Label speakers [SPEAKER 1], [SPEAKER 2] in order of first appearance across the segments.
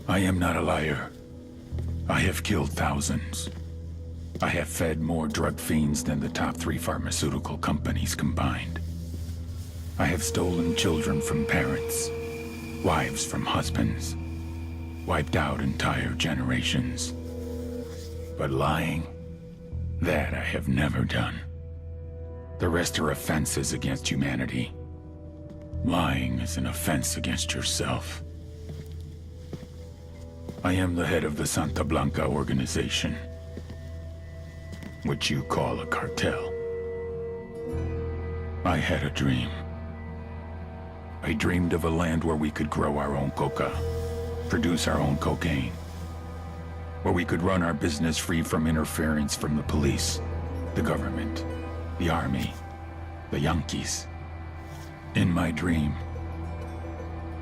[SPEAKER 1] I am not a liar. I have killed thousands. I have fed more drug fiends than the top 3 pharmaceutical companies combined. I have stolen children from parents, wives from husbands, wiped out entire generations. But lying, that I have never done. The rest are offenses against humanity. Lying is an offense against yourself. I am the head of the Santa Blanca organization, which you call a cartel. I had a dream. I dreamed of a land where we could grow our own coca, produce our own cocaine, where we could run our business free from interference from the police, the government, the army, the Yankees. In my dream,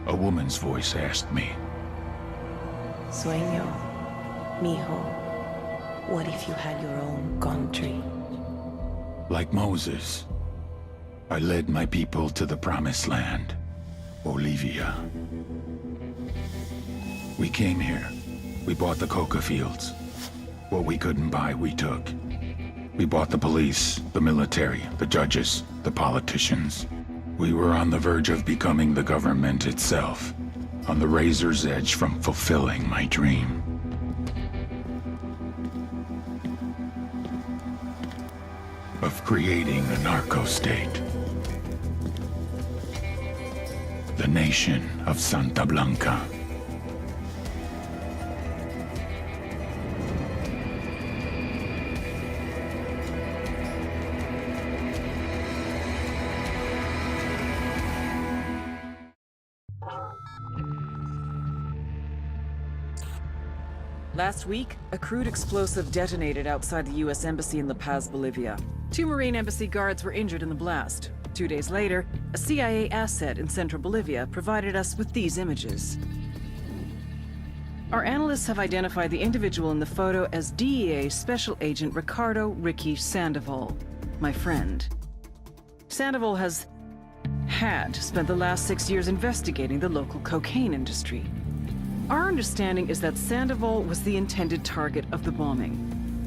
[SPEAKER 1] a woman's voice asked me,
[SPEAKER 2] Sueño, mijo, what if you had your own country?
[SPEAKER 1] like Moses, I led my people to the promised land, Bolivia. We came here. We bought the coca fields. What we couldn't buy, we took. We bought the police, the military, the judges, the politicians. We were on the verge of becoming the government itself, on the razor's edge from fulfilling my dream. Of creating a narco-state. The nation of Santa Blanca.
[SPEAKER 3] Last week, a crude explosive detonated outside the U.S. Embassy in La Paz, Bolivia. 2 Marine Embassy guards were injured in the blast. 2 days later, a CIA asset in central Bolivia provided us with these images. Our analysts have identified the individual in the photo as DEA Special Agent Ricardo Ricky Sandoval, my friend. Sandoval had spent the last 6 years investigating the local cocaine industry. Our understanding is that Sandoval was the intended target of the bombing.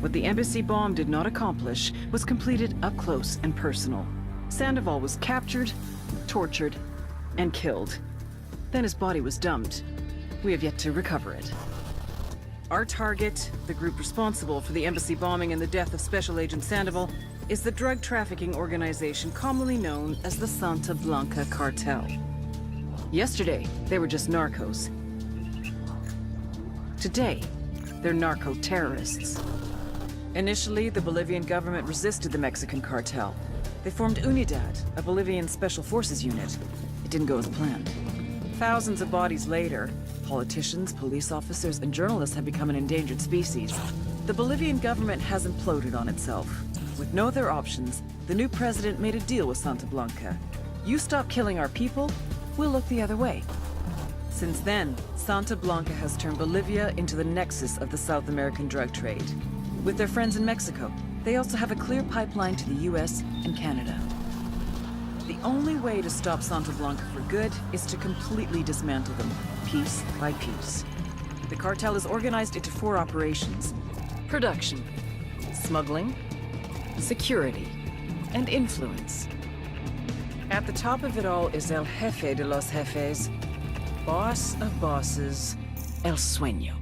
[SPEAKER 3] What the embassy bomb did not accomplish was completed up close and personal. Sandoval was captured, tortured, and killed. Then his body was dumped. We have yet to recover it. Our target, the group responsible for the embassy bombing and the death of Special Agent Sandoval, is the drug trafficking organization commonly known as the Santa Blanca Cartel. Yesterday, they were just narcos. Today, they're narco-terrorists. Initially, the Bolivian government resisted the Mexican cartel. They formed Unidad, a Bolivian special forces unit. It didn't go as planned. Thousands of bodies later, politicians, police officers, and journalists have become an endangered species. The Bolivian government has imploded on itself. With no other options, the new president made a deal with Santa Blanca. You stop killing our people, we'll look the other way. Since then, Santa Blanca has turned Bolivia into the nexus of the South American drug trade. With their friends in Mexico, they also have a clear pipeline to the US and Canada. The only way to stop Santa Blanca for good is to completely dismantle them, piece by piece. The cartel is organized into 4 operations: production, smuggling, security, and influence. At the top of it all is El Jefe de los Jefes, boss of bosses, El Sueño.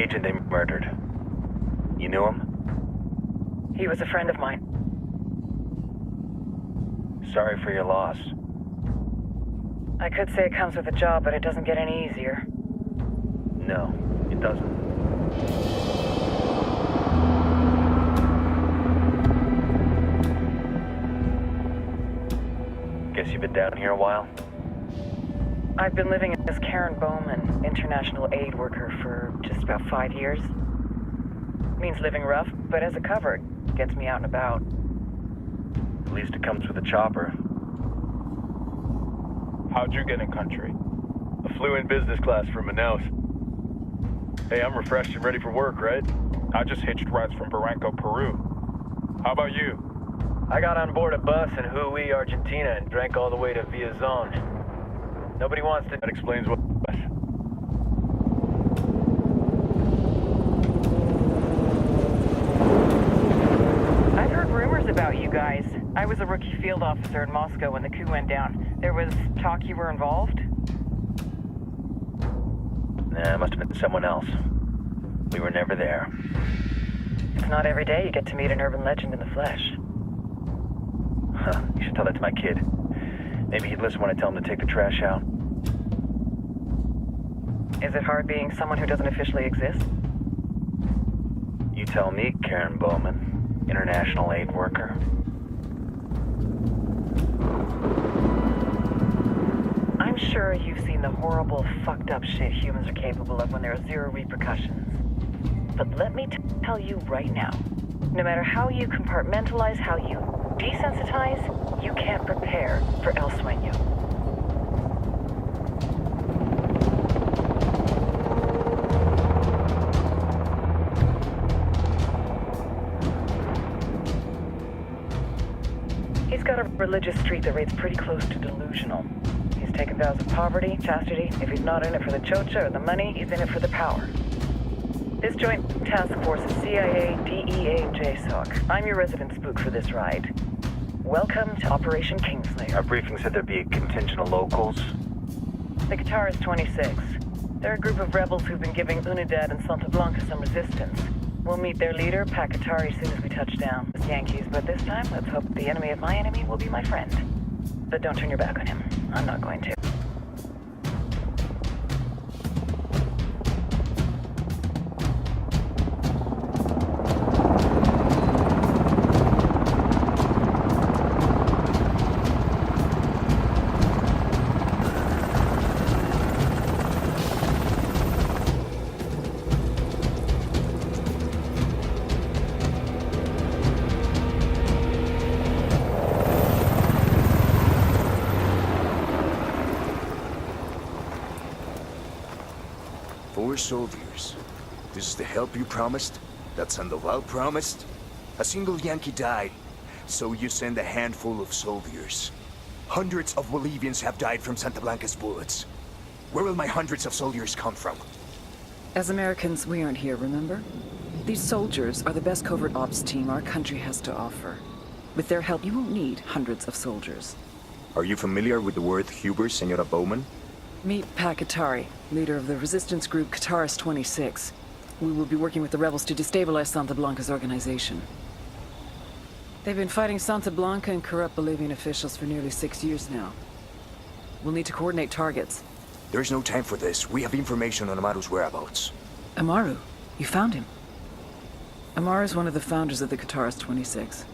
[SPEAKER 4] agent they murdered. You knew him?
[SPEAKER 3] He was a friend of mine.
[SPEAKER 4] Sorry for your loss.
[SPEAKER 3] I could say it comes with a job, but it doesn't get any easier.
[SPEAKER 4] No, it doesn't. Guess you've been down here a while?
[SPEAKER 3] I've been living as Karen Bowman, international aid worker, for just about 5 years. Means living rough, but as a cover, gets me out and about.
[SPEAKER 4] At least it comes with a chopper.
[SPEAKER 5] How'd you get in country? I flew in business class from Manaus. Hey, I'm refreshed and ready for work, right? I just hitched rides from Barranco, Peru. How about you?
[SPEAKER 4] I got on board a bus in Jujuy, Argentina, and drank all the way to Villazon. Nobody wants to...
[SPEAKER 5] That explains what...
[SPEAKER 3] I've heard rumors about you guys. I was a rookie field officer in Moscow when the coup went down. There was talk you were involved?
[SPEAKER 4] Nah, it must have been someone else. We were never there.
[SPEAKER 3] It's not every day you get to meet an urban legend in the flesh.
[SPEAKER 4] Huh, you should tell that to my kid. Maybe he'd listen when I tell him to take the trash out.
[SPEAKER 3] Is it hard being someone who doesn't officially exist?
[SPEAKER 4] You tell me, Karen Bowman, international aid worker.
[SPEAKER 3] I'm sure you've seen the horrible, fucked up shit humans are capable of when there are zero repercussions. But let me tell you right now, no matter how you compartmentalize, how you desensitize, you can't prepare for El Sueño. He's got a religious streak that rates pretty close to delusional. He's taken vows of poverty, chastity. If he's not in it for the chocha or the money, he's in it for the power. This joint task force is CIA, DEA, and JSOC. I'm your resident spook for this ride. Welcome to Operation Kingslayer.
[SPEAKER 4] Our briefing said there'd be a contingent of locals.
[SPEAKER 3] The Qatar is 26. They're a group of rebels who've been giving Unidad and Santa Blanca some resistance. We'll meet their leader, Pakatari, as soon as we touch down. It's Yankees, but this time, let's hope the enemy of my enemy will be my friend. But don't turn your back on him. I'm not going to.
[SPEAKER 6] Soldiers. This is the help you promised? That Sandoval promised? A single Yankee died, so you send a handful of soldiers. Hundreds of Bolivians have died from Santa Blanca's bullets. Where will my hundreds of soldiers come from?
[SPEAKER 3] As Americans, we aren't here, remember? These soldiers are the best covert ops team our country has to offer. With their help, you won't need hundreds of soldiers.
[SPEAKER 6] Are you familiar with the word Huber, Senora Bowman?
[SPEAKER 3] Meet Pakatari, leader of the resistance group Qatar's 26. We will be working with the rebels to destabilize Santa Blanca's organization. They've been fighting Santa Blanca and corrupt Bolivian officials for nearly 6 years now. We'll need to coordinate targets.
[SPEAKER 6] There's no time for this. We have information on Amaru's whereabouts.
[SPEAKER 3] Amaru? You found him? Amaru is one of the founders of the Qatar's 26.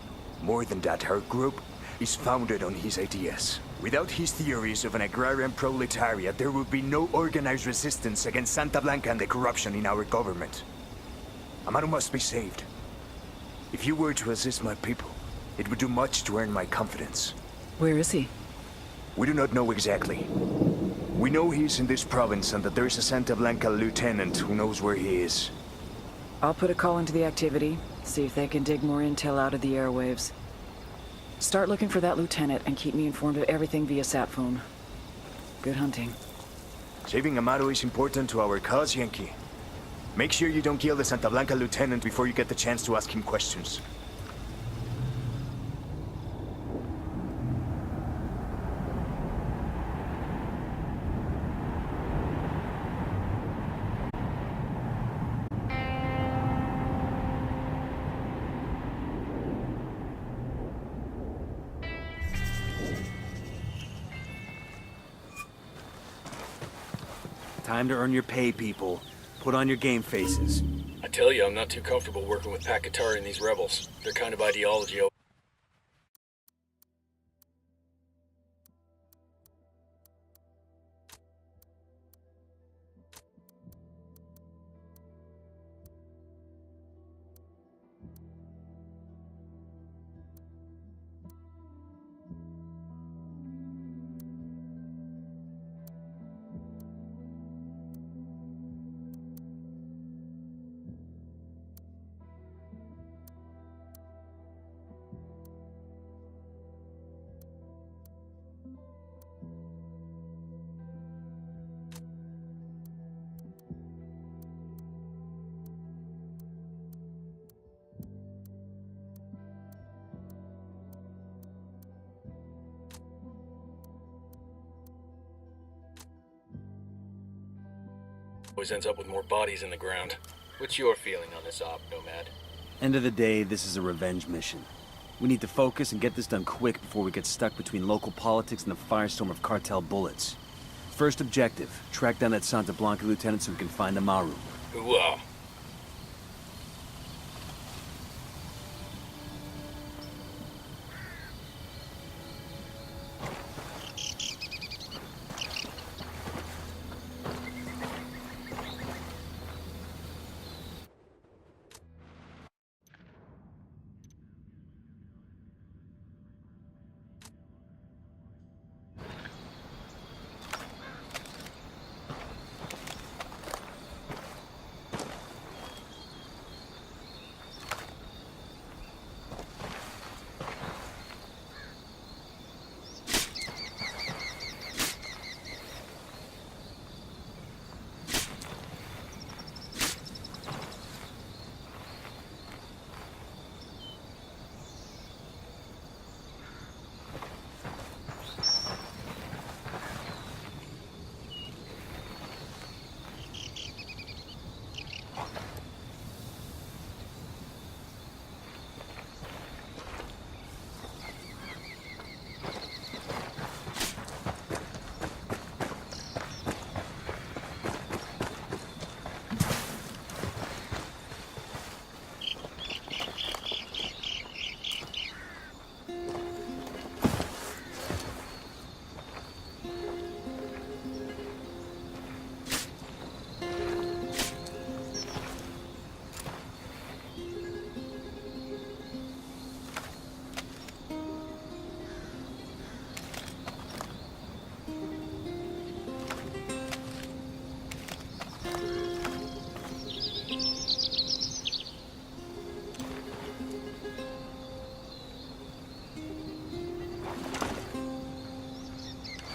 [SPEAKER 6] More than that, her group is founded on his ideas. Without his theories of an agrarian proletariat, there would be no organized resistance against Santa Blanca and the corruption in our government. Amaru must be saved. If you were to assist my people, it would do much to earn my confidence.
[SPEAKER 3] Where is he?
[SPEAKER 6] We do not know exactly. We know he's in this province and that there's a Santa Blanca lieutenant who knows where he is.
[SPEAKER 3] I'll put a call into the activity, see if they can dig more intel out of the airwaves. Start looking for that lieutenant and keep me informed of everything via sat phone. Good hunting.
[SPEAKER 6] Saving Amaru is important to our cause, Yankee. Make sure you don't kill the Santa Blanca lieutenant before you get the chance to ask him questions. Time to earn your pay, people. Put on your game faces.
[SPEAKER 7] I tell you, I'm not too comfortable working with Pakatari and these rebels. Their kind of ideology. Always ends up with more bodies in the ground. What's your feeling on this op, Nomad?
[SPEAKER 6] End of the day, this is a revenge mission. We need to focus and get this done quick before we get stuck between local politics and the firestorm of cartel bullets. First objective, track down that Santa Blanca lieutenant so we can find the Maru.
[SPEAKER 7] Ooh,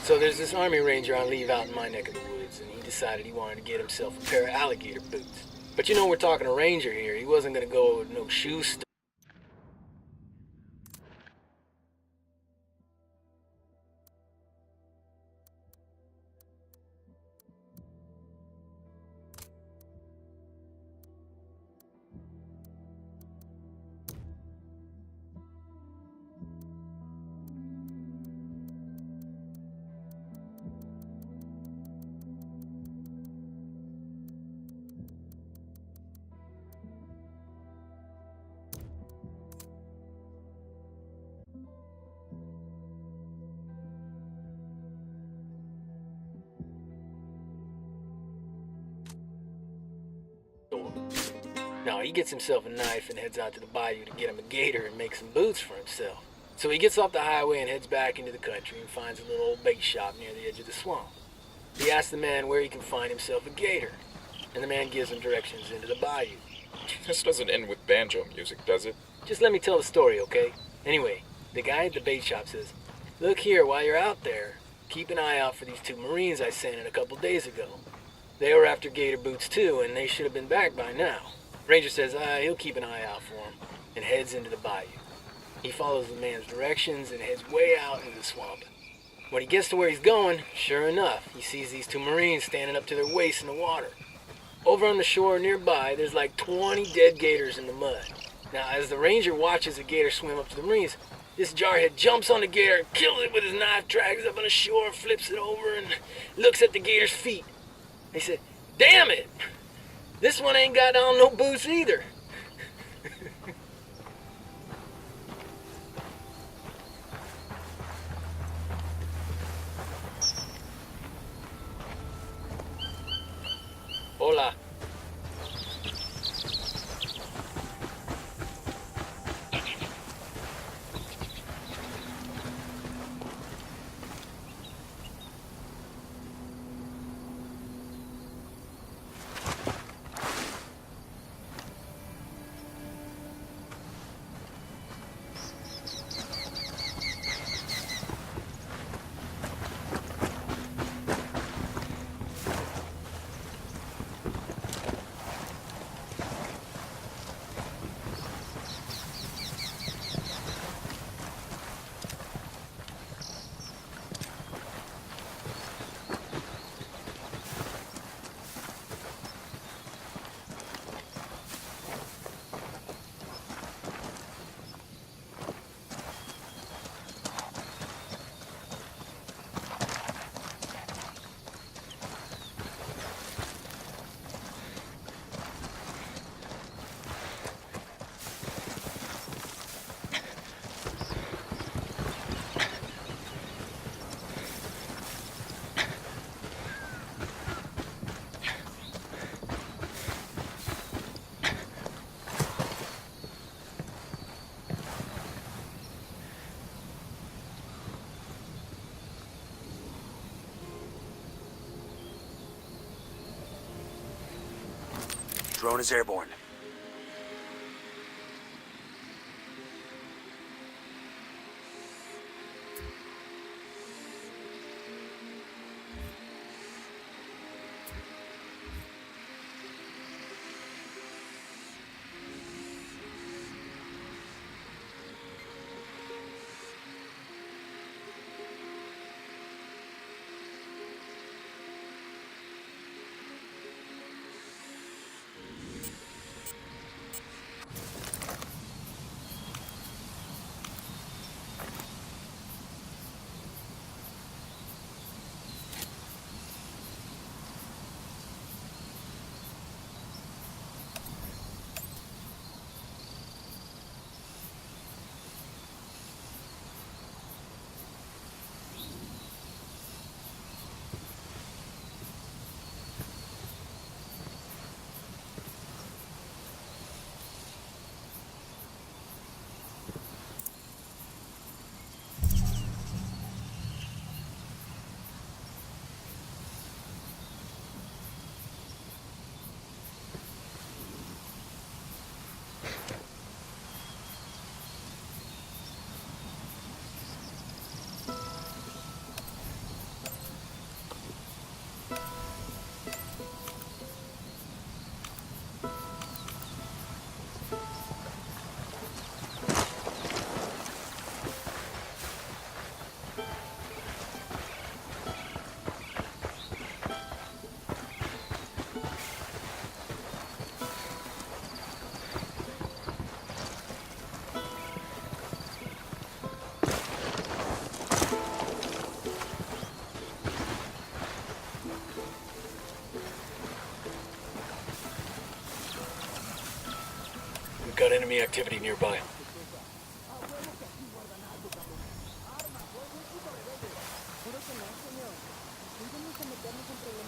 [SPEAKER 7] So there's this army ranger on leave out in my neck of the woods, and he decided he wanted to get himself a pair of alligator boots. But you know, we're talking a ranger here. He wasn't gonna go with no shoe stuff. No, he gets himself a knife and heads out to the bayou to get him a gator and make some boots for himself. So he gets off the highway and heads back into the country and finds a little old bait shop near the edge of the swamp. He asks the man where he can find himself a gator, and the man gives him directions into the bayou.
[SPEAKER 8] This doesn't end with banjo music, does it?
[SPEAKER 3] Just let me tell the story, okay? Anyway, the guy at the bait shop says, "Look here, while you're out there, keep an eye out for these two Marines I sent in a couple days ago. They were after gator boots too, and they should have been back by now." Ranger says, he'll keep an eye out for him, and heads into the bayou. He follows the man's directions and heads way out into the swamp. When he gets to where he's going, sure enough, he sees these two Marines standing up to their waists in the water. Over on the shore nearby, there's like 20 dead gators in the mud. Now, as the ranger watches the gator swim up to the Marines, this jarhead jumps on the gator, kills it with his knife, drags it up on the shore, flips it over, and looks at the gator's feet.
[SPEAKER 7] He said, damn it! This one ain't got on no boots either. Hola.
[SPEAKER 6] Drone is airborne.
[SPEAKER 7] Got enemy activity nearby.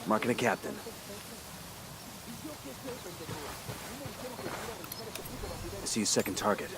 [SPEAKER 6] Marking a captain. I see a second target.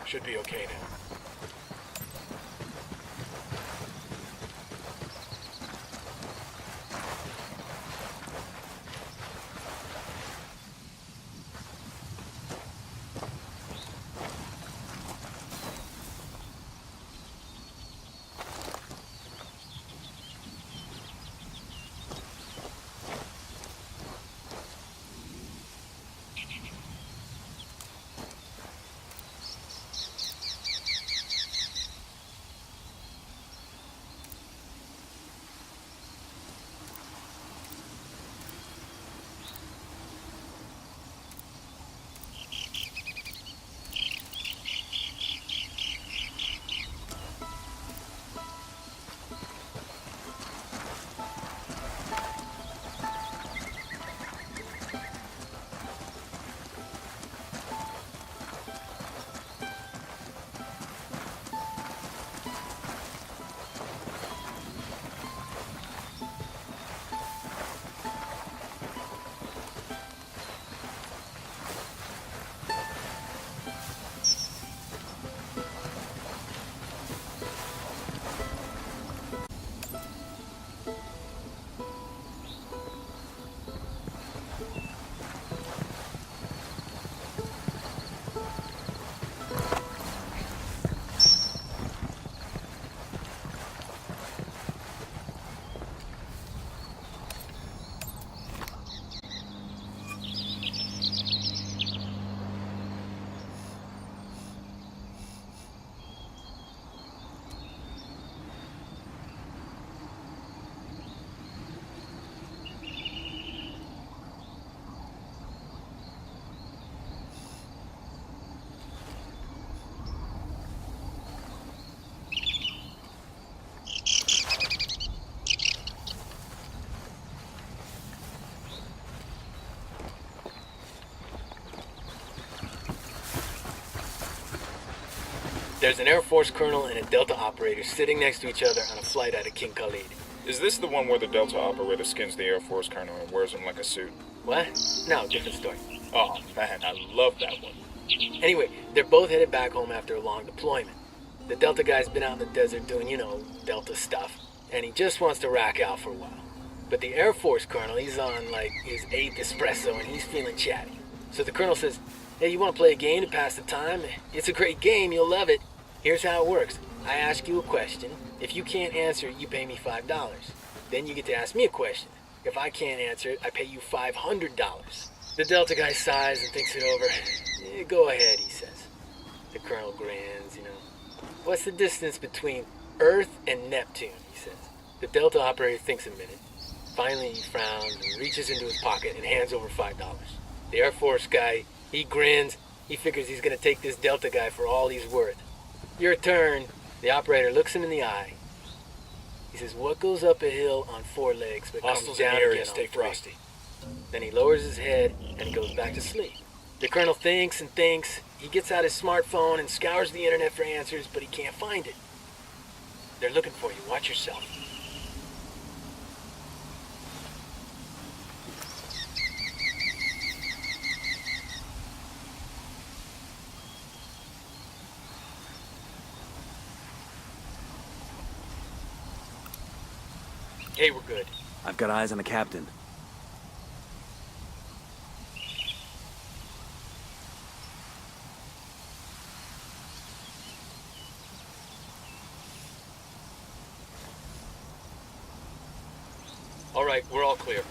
[SPEAKER 7] Should be okay now. There's an Air Force colonel and a Delta operator sitting next to each other on a flight out of King Khalid.
[SPEAKER 8] Is this the one where the Delta operator skins the Air Force colonel and wears him like a suit?
[SPEAKER 7] What? No, different story.
[SPEAKER 8] Oh, man, I love that one.
[SPEAKER 7] Anyway, they're both headed back home after a long deployment. The Delta guy's been out in the desert doing, Delta stuff, and he just wants to rack out for a while. But the Air Force colonel, he's on, his 8th espresso, and he's feeling chatty. So the colonel says, hey, you want to play a game to pass the time? It's a great game, you'll love it. Here's how it works. I ask you a question. If you can't answer it, you pay me $5. Then you get to ask me a question. If I can't answer it, I pay you $500. The Delta guy sighs and thinks it over. Go ahead, he says. The colonel grins, What's the distance between Earth and Neptune, he says. The Delta operator thinks a minute. Finally, he frowns and reaches into his pocket and hands over $5. The Air Force guy, he grins. He figures he's going to take this Delta guy for all he's worth. Your turn. The operator looks him in the eye. He says, what goes up a hill on 4 legs but comes
[SPEAKER 8] Hostiles
[SPEAKER 7] down
[SPEAKER 8] in the area,
[SPEAKER 7] again
[SPEAKER 8] stay
[SPEAKER 7] on 3?
[SPEAKER 8] frosty.
[SPEAKER 7] Then he lowers his head and he goes back to sleep. The colonel thinks and thinks. He gets out his smartphone and scours the internet for answers, but he can't find it. They're looking for you. Watch yourself. Hey, we're good.
[SPEAKER 9] I've got eyes on the captain.
[SPEAKER 7] All right, we're all clear.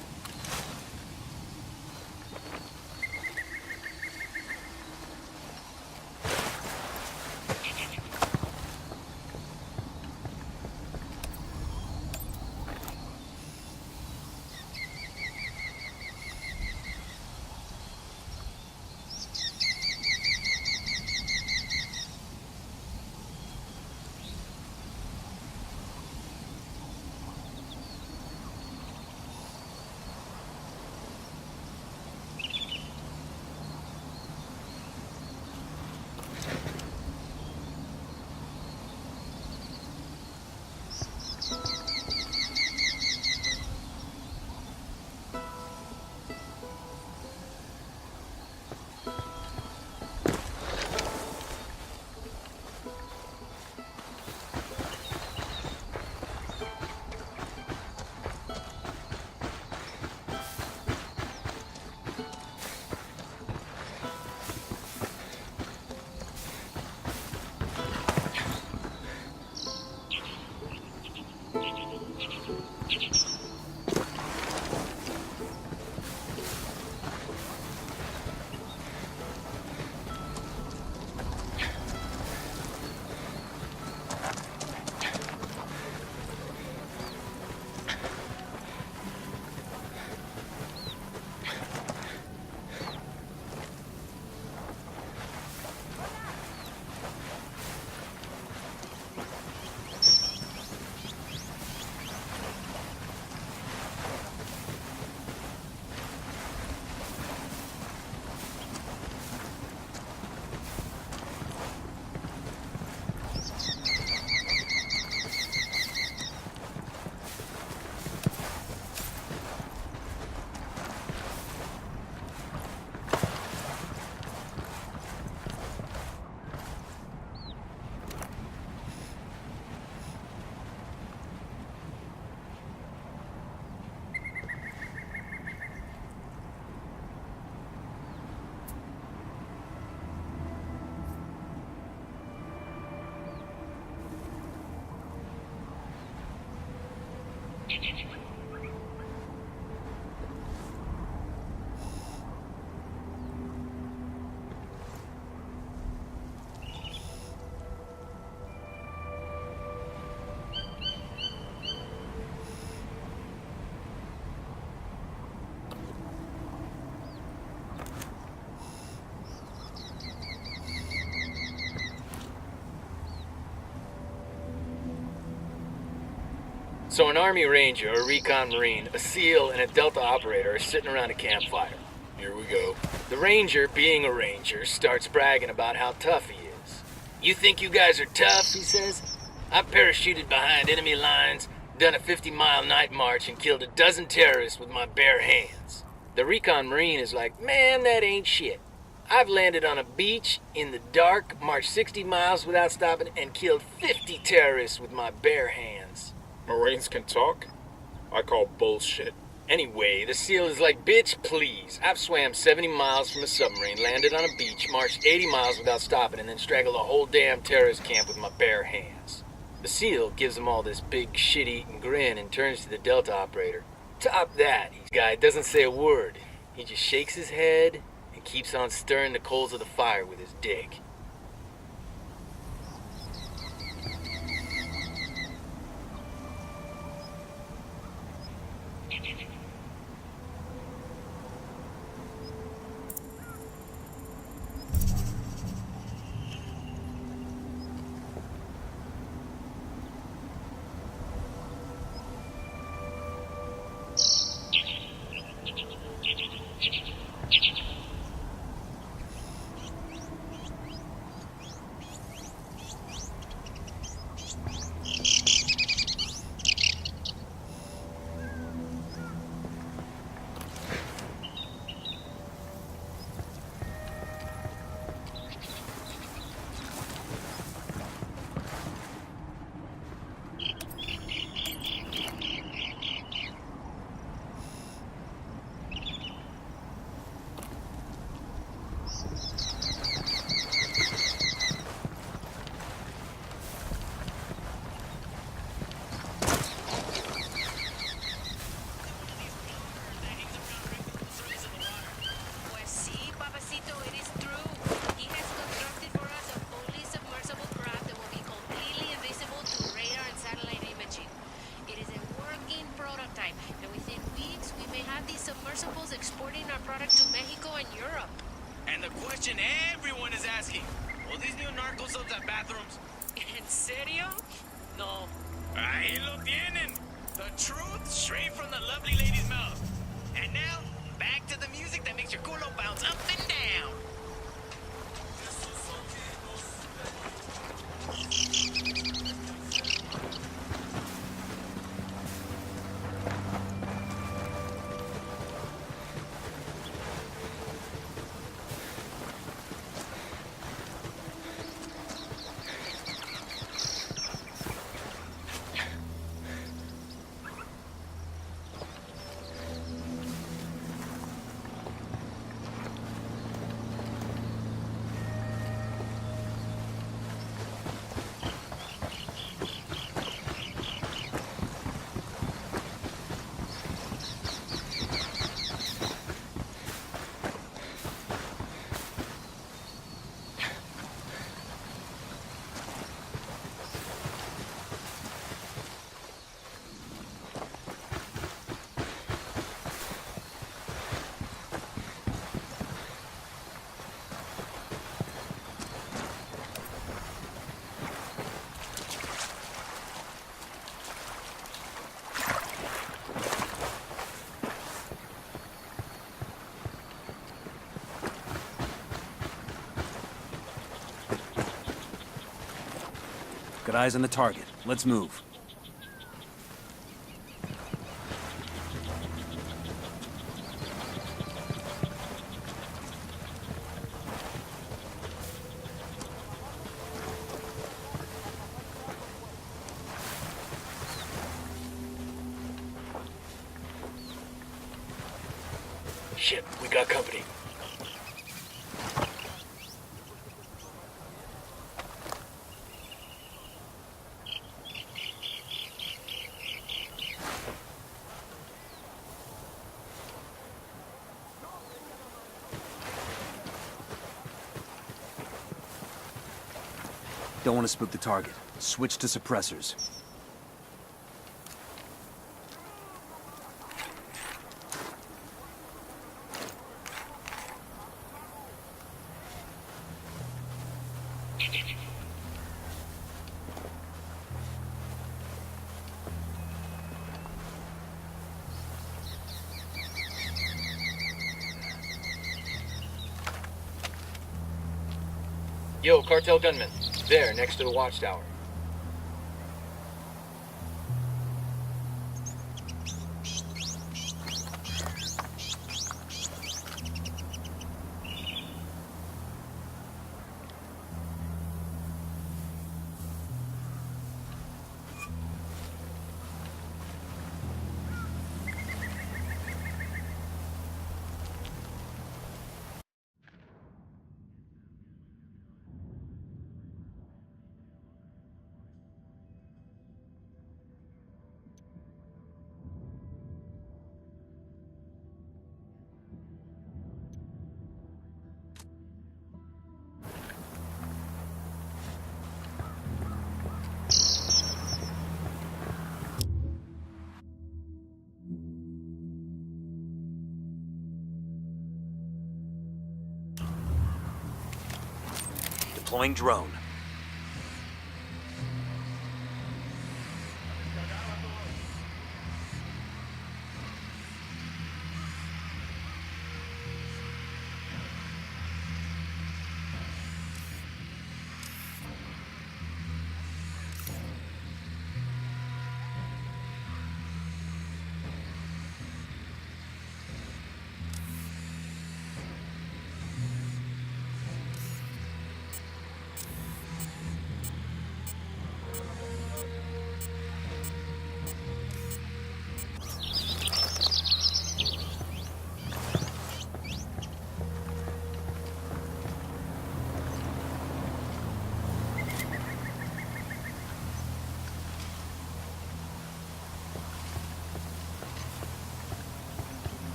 [SPEAKER 7] So an Army Ranger, a Recon Marine, a SEAL, and a Delta operator are sitting around a campfire. Here we go. The Ranger, being a Ranger, starts bragging about how tough he is. You think you guys are tough, he says? I've parachuted behind enemy lines, done a 50-mile night march, and killed a dozen terrorists with my bare hands. The Recon Marine is like, man, that ain't shit. I've landed on a beach in the dark, marched 60 miles without stopping, and killed 50 terrorists with my bare hands.
[SPEAKER 8] Marines can talk? I call bullshit.
[SPEAKER 7] Anyway, the SEAL is like, bitch, please. I've swam 70 miles from a submarine, landed on a beach, marched 80 miles without stopping, and then strangled a whole damn terrorist camp with my bare hands. The SEAL gives him all this big shit-eating grin and turns to the Delta operator. Top that, this guy doesn't say a word. He just shakes his head and keeps on stirring the coals of the fire with his dick.
[SPEAKER 9] Got eyes on the target. Let's move.
[SPEAKER 7] Shit, we got company.
[SPEAKER 9] Don't want to spook the target. Switch to suppressors.
[SPEAKER 7] Yo, cartel gunman. There, next to the watchtower.
[SPEAKER 9] Deploying drone.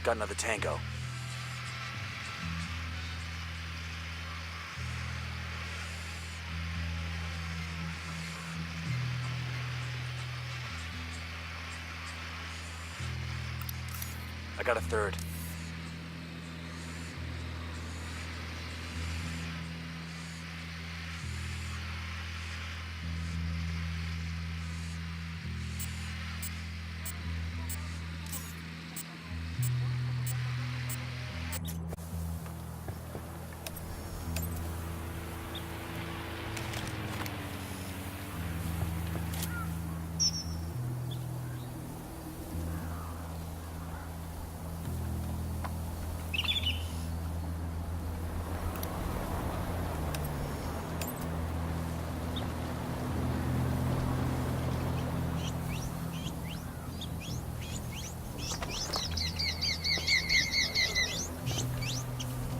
[SPEAKER 9] Got another tango. I got a third.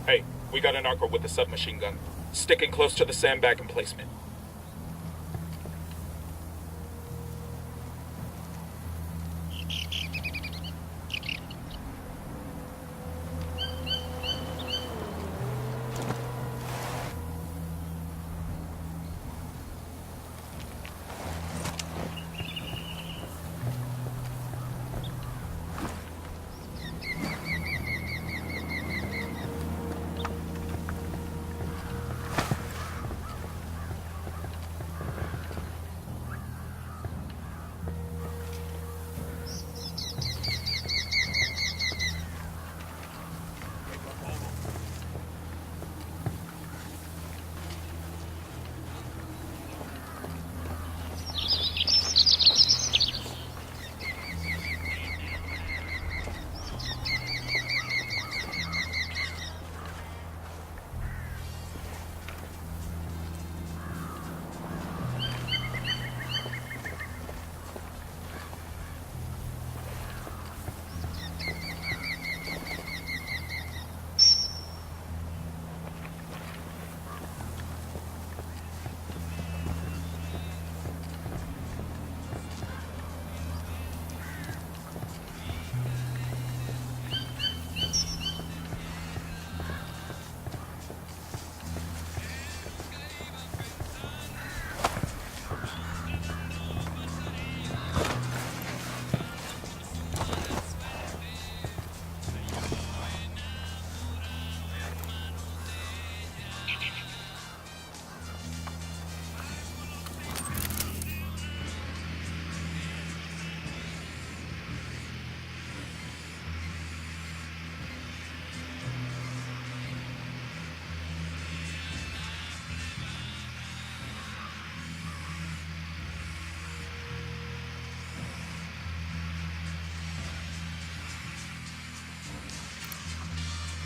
[SPEAKER 8] Hey, we got a narco with a submachine gun, sticking close to the sandbag emplacement.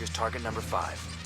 [SPEAKER 9] Here's target number 5.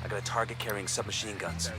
[SPEAKER 9] I got a target carrying submachine guns.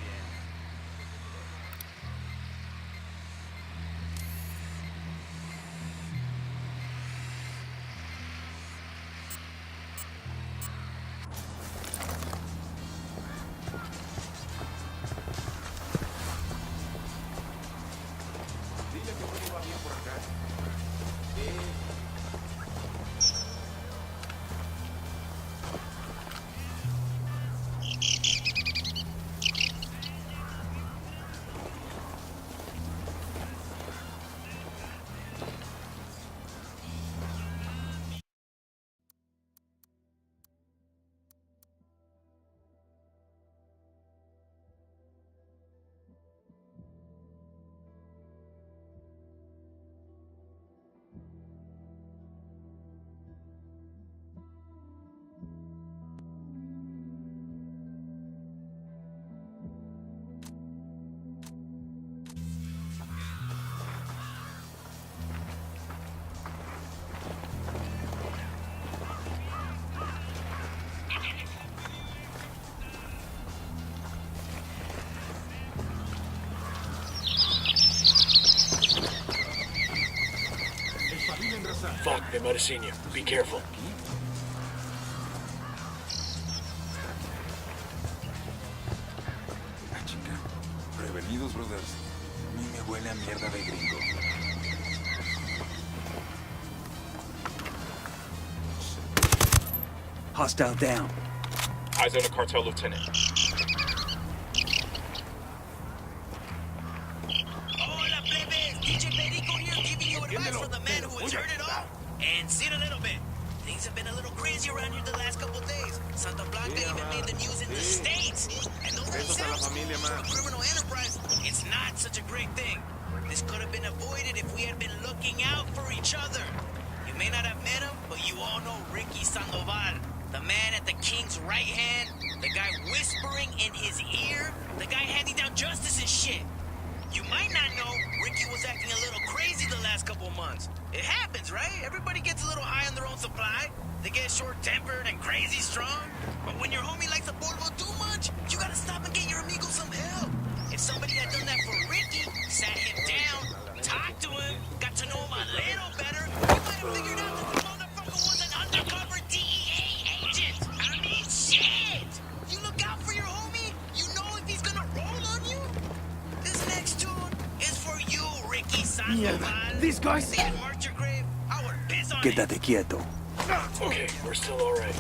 [SPEAKER 7] Fuck, they might have seen you. Be careful.
[SPEAKER 1] Ah, chinga. Prevenidos, brothers. A mí me huele a mierda de gringo.
[SPEAKER 6] Hostile down.
[SPEAKER 8] Eyes on the cartel lieutenant.
[SPEAKER 10] Hola, plebes! DJ Perico here giving you advice for the man who has heard it all and seen a little bit. Things have been a little crazy around here the last couple days. Santa Blanca even made the news in the States. And though that sounds cool for a criminal enterprise, it's not such a great thing. This could have been avoided if we had been looking out for each other. You may not have met him, but you all know Ricky Sandoval. The man at the king's right hand, the guy whispering in his ear, the guy handing down justice and shit. You might not know, Ricky was acting a little crazy the last couple months. It happens, right? Everybody gets a little high on their own supply. They get short-tempered and crazy strong. But when your homie likes the polvo too much, you gotta stop and get your amigo some help. If somebody had done that for Ricky, sat him down, talked to him, got to know him a little better, you might have figured out that the motherfucker was an undercover DEA agent. I mean, shit! You look out for your homie, you know if he's gonna roll on you. This next tune is for you, Ricky Sandoval.
[SPEAKER 6] Mierda. These guys...
[SPEAKER 10] See it marked your grave, I would piss on it.
[SPEAKER 6] Quédate quieto.
[SPEAKER 7] Okay, we're still alright.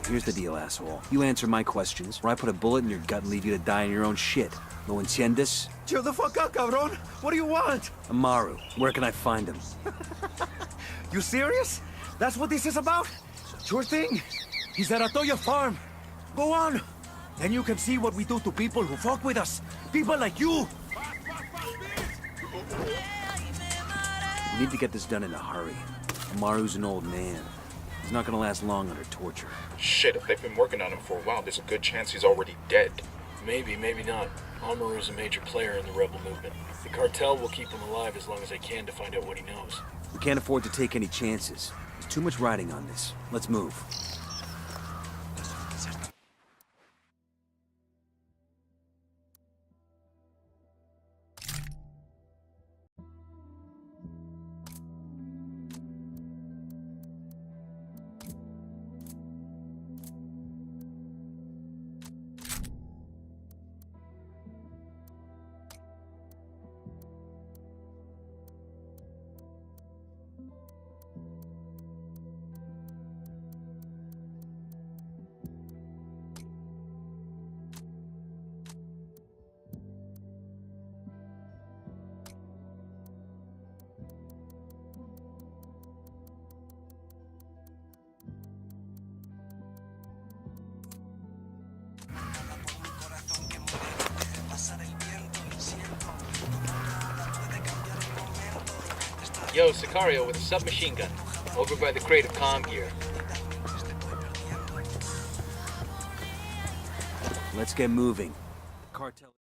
[SPEAKER 6] Here's the deal, asshole. You answer my questions, or I put a bullet in your gut and leave you to die in your own shit. ¿Lo entiendes?
[SPEAKER 11] Chill the fuck out, cabron. What do you want?
[SPEAKER 6] Amaru, where can I find him?
[SPEAKER 11] You serious? That's what this is about? Sure thing. He's at Atoya Farm. Go on. Then you can see what we do to people who fuck with us. People like you.
[SPEAKER 6] We need to get this done in a hurry. Amaru's an old man. He's not gonna last long under torture.
[SPEAKER 8] Shit, if they've been working on him for a while, there's a good chance he's already dead.
[SPEAKER 7] Maybe, maybe not. Amaru's a major player in the rebel movement. The cartel will keep him alive as long as they can to find out what he knows.
[SPEAKER 6] We can't afford to take any chances. There's too much riding on this. Let's move.
[SPEAKER 7] Yo, Sicario with a submachine gun. Over by the crate of comm gear.
[SPEAKER 11] Let's get moving. Cartel.